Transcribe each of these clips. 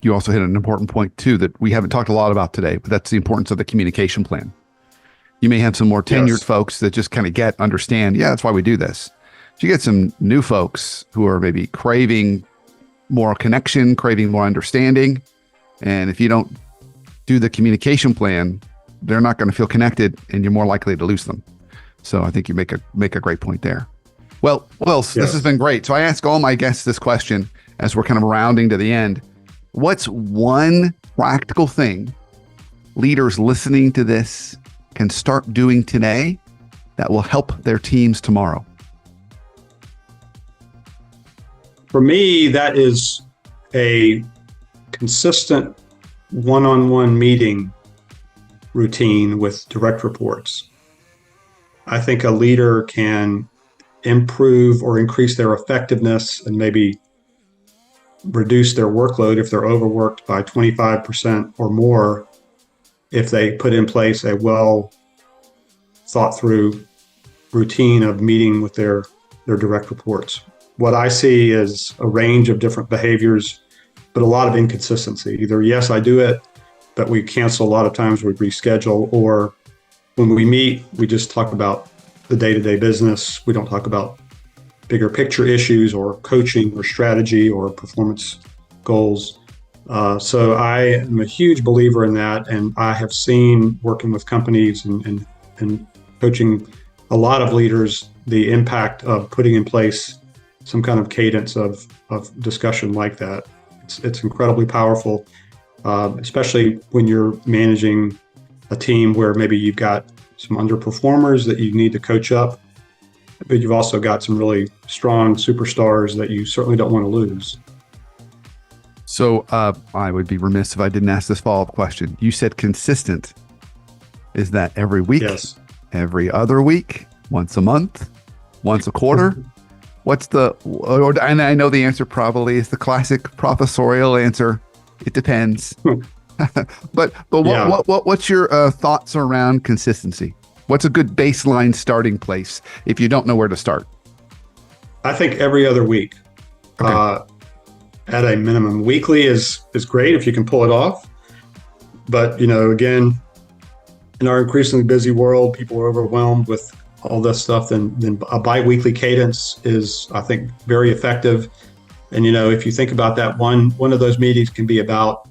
you also hit an important point too that we haven't talked a lot about today, but that's the importance of the communication plan. You may have some more tenured Yes. folks that just kind of understand, yeah, that's why we do this. If you get some new folks who are maybe craving more connection, craving more understanding, and if you don't do the communication plan, they're not going to feel connected and you're more likely to lose them. So I think you make a great point there. Well, this Yes. has been great. So I ask all my guests this question as we're kind of rounding to the end. What's one practical thing leaders listening to this can start doing today that will help their teams tomorrow? For me, that is a consistent one-on-one meeting routine with direct reports. I think a leader can improve or increase their effectiveness and maybe reduce their workload if they're overworked by 25% or more if they put in place a well thought through routine of meeting with their direct reports. What I see is a range of different behaviors, but a lot of inconsistency. Either, yes, I do it, but we cancel a lot of times, we reschedule, or when we meet, we just talk about the day-to-day business. We don't talk about bigger picture issues or coaching or strategy or performance goals. So I am a huge believer in that. And I have seen, working with companies and coaching a lot of leaders, the impact of putting in place some kind of cadence of discussion like that. It's incredibly powerful, especially when you're managing a team where maybe you've got some underperformers that you need to coach up, but you've also got some really strong superstars that you certainly don't want to lose. So I would be remiss if I didn't ask this follow-up question. You said consistent. Is that every week? Yes. Every other week? Once a month? Once a quarter? And I know the answer probably is the classic professorial answer. It depends. But what's your thoughts around consistency? What's a good baseline starting place if you don't know where to start? I think every other week, Okay. At a minimum. Weekly is great if you can pull it off. But, again, in our increasingly busy world, people are overwhelmed with all this stuff. Then a bi-weekly cadence is, I think, very effective. And, if you think about that, one of those meetings can be about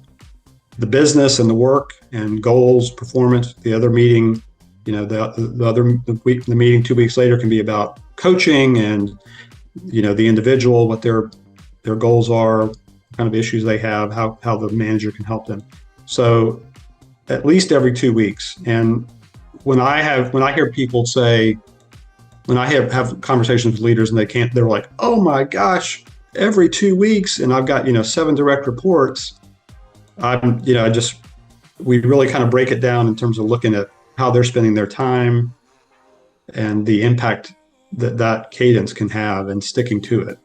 the business and the work and goals, performance. The other meeting, the meeting 2 weeks later can be about coaching and, the individual, what their goals are, what kind of issues they have, how the manager can help them. So at least every 2 weeks. And when I hear people say, when I have conversations with leaders and they're like, oh my gosh, every 2 weeks, and I've got, 7 direct reports. We really kind of break it down in terms of looking at how they're spending their time and the impact that cadence can have and sticking to it.